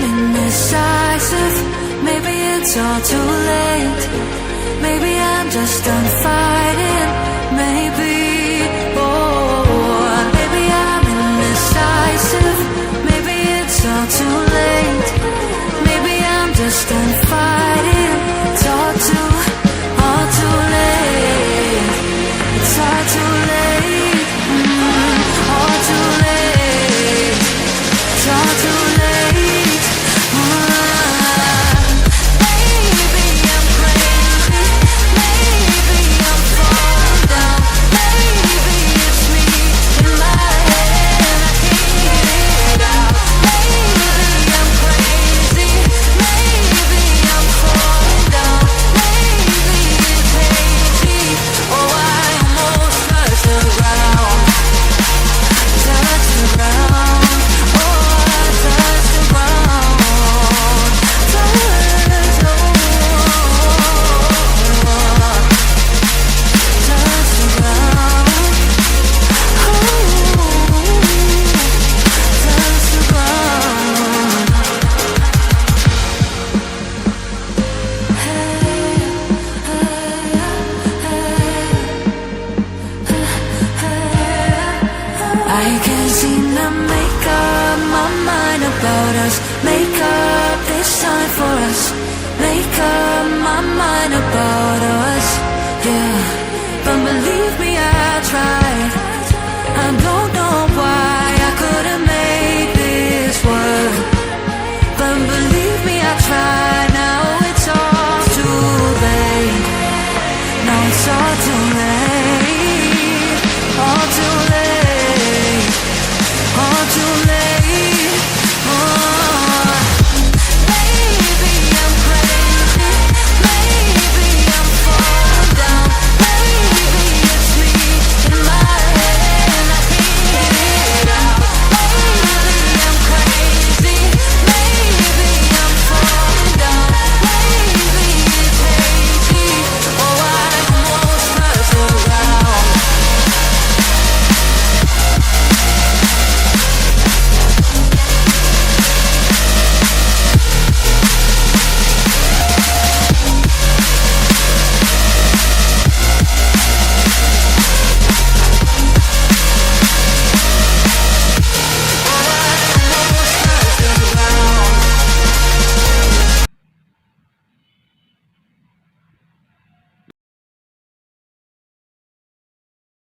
I'm indecisive. Maybe it's all too late. Maybe I'm just done fighting. Maybe, oh, maybe I'm indecisive. Maybe it's all too late. Maybe I'm just done fighting. It's all too late. It's all too late. All too late. It's all too late. Maybe I'm crazy. Maybe I'm falling down. Maybe it's me in my head. I can't get it out. Maybe I'm crazy. Maybe I'm falling down. Maybe it's hazy. Oh, I almost touched the ground. Touch the ground. Oh, I touched the ground. Touch the ground. Touch the ground. Oh, touch the ground. I can't seem to make up my mind about us. Make up this time for us. Make up my mind about